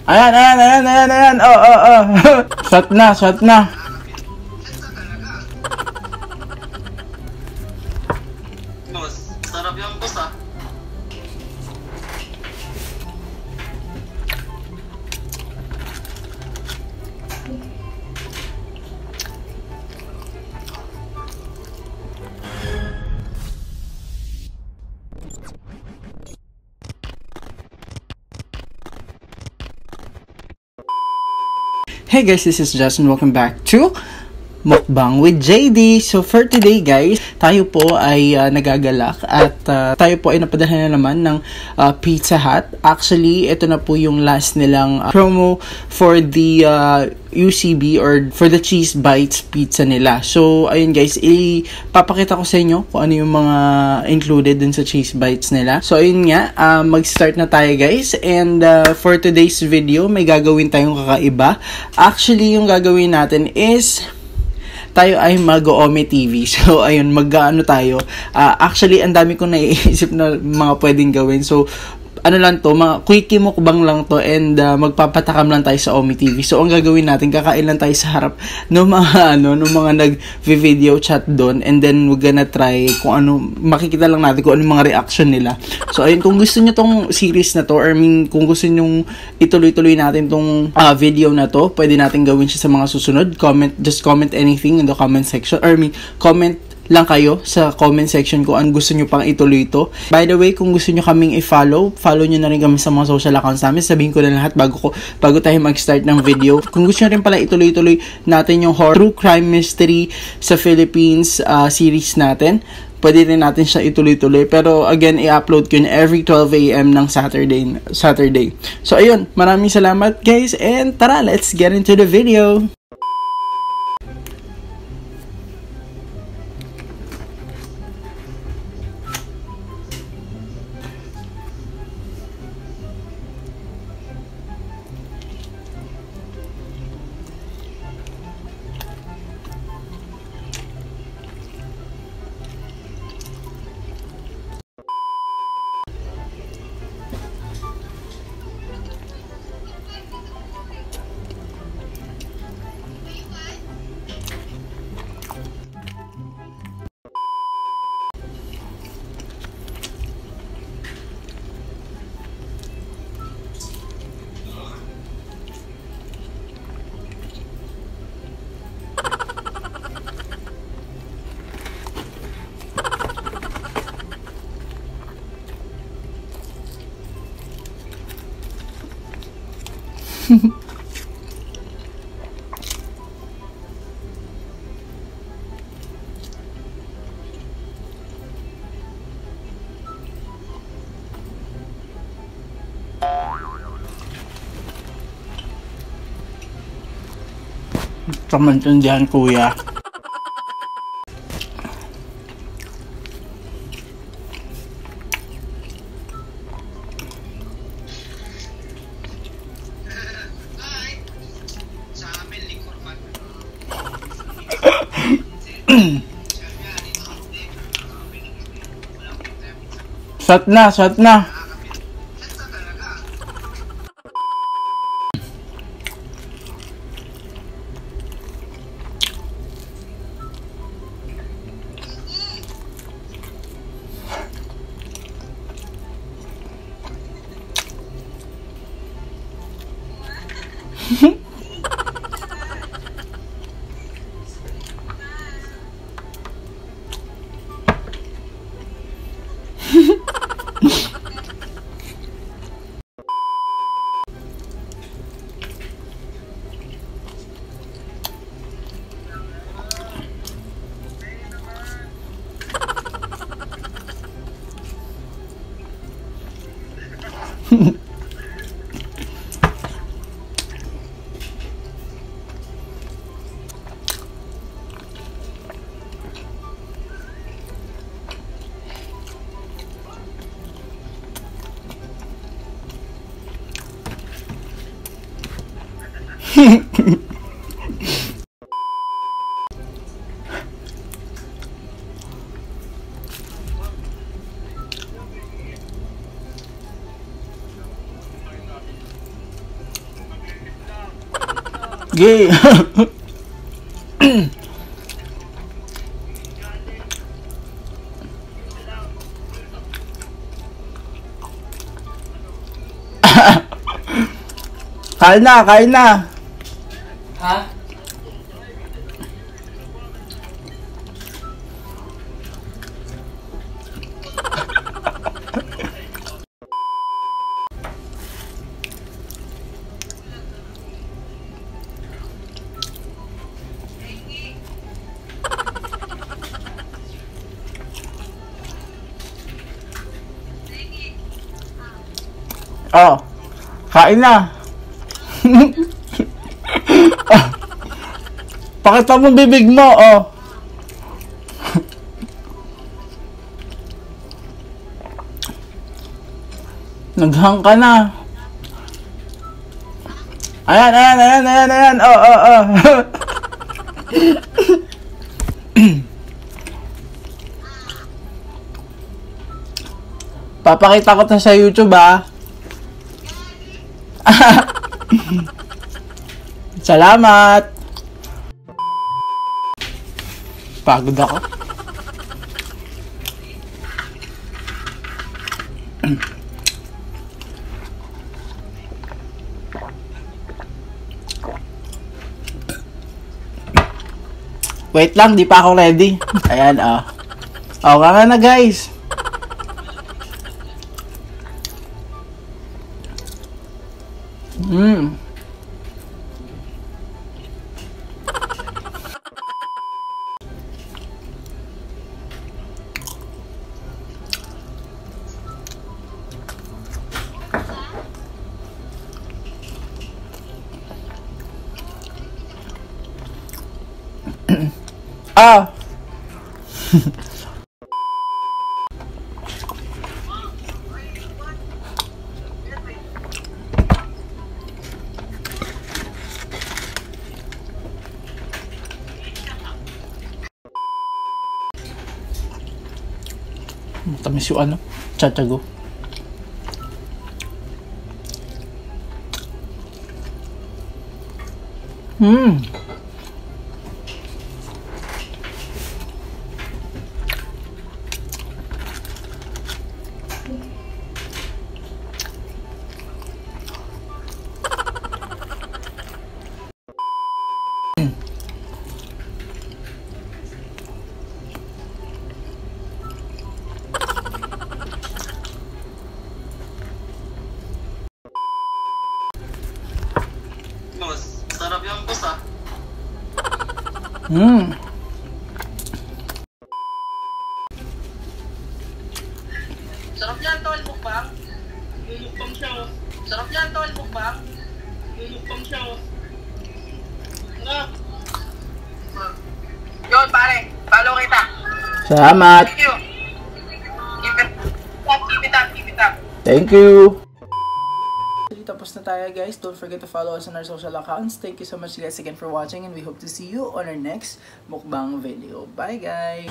Ayan, ayan, ayan, ayan, ayan. Oh, oh, oh. Shot na, shot na. Boss, sarap yung boss ah. Hey guys, this is Justin. Welcome back to Mukbang with JD. So for today guys, tayo po ay nagagalak at tayo po ay napadala na naman ng Pizza Hut. Actually, ito na po yung last nilang promo for the UCB or for the Cheese Bites pizza nila. So ayun guys, ipapakita ko sa inyo kung ano yung mga included dun sa Cheese Bites nila. So ayun nga, mag-start na tayo guys. And for today's video, may gagawin tayong kakaiba. Actually, yung gagawin natin is tayo ay mag-Ome TV. So, ayun, mag-ano tayo. Actually, ang dami kong naiisip na mga pwedeng gawin. So, ano lang to, mga quickie mukbang lang to and magpapatakam lang tayo sa Ome TV. So, ang gagawin natin, kakain lang tayo sa harap ng mga, mga nag-video chat doon and then we're gonna try kung ano, makikita lang natin kung ano mga reaction nila. So, ayun, kung gusto nyo tong series na to, or kung gusto nyo ituloy-tuloy natin tong video na to, pwede natin gawin siya sa mga susunod. Just comment anything in the comment section, or comment lang kayo sa comment section kung ano gusto nyo pang ituloy ito. By the way, kung gusto nyo kaming i-follow, follow nyo na rin kami sa mga social accounts namin. Sabihin ko na lahat bago tayo mag-start ng video. Kung gusto nyo rin pala ituloy-tuloy natin yung horror, true crime mystery sa Philippines series natin, pwede rin natin siya ituloy-tuloy. Pero again, i-upload ko yun every 12 AM ng Saturday. So ayun, maraming salamat guys, and tara, let's get into the video. Maintindihan kuya. Shot na, shot na. Gay. Kain na, kain na. Ha? Oh, kain na. Pakita mo bibig mo, oh. Naghang ka na. Ayan, ayan, ayan, ayan, ayan. Oh, oh, oh. Papakita ko to sa YouTube, ah. Salamat. Pagod ako. Wait lang, di pa ako ready. Ayan, oh. Okay nga na, guys. Ah. Matamis yung ano, tiyatsago. Boss, sarap yung boss ah. Sarap yan, tol, mukbang. Mumukbang siya, oh. Sarap yan, tol, mukbang. Mumukbang siya, oh. Ano? Yun, pare. Follow kita. Salamat. Thank you. Keep it up, keep it up, keep it up. Thank you. Tapos na tayo, guys. Don't forget to follow us on our social accounts. Thank you so much, guys, again for watching, and we hope to see you on our next mukbang video. Bye, guys.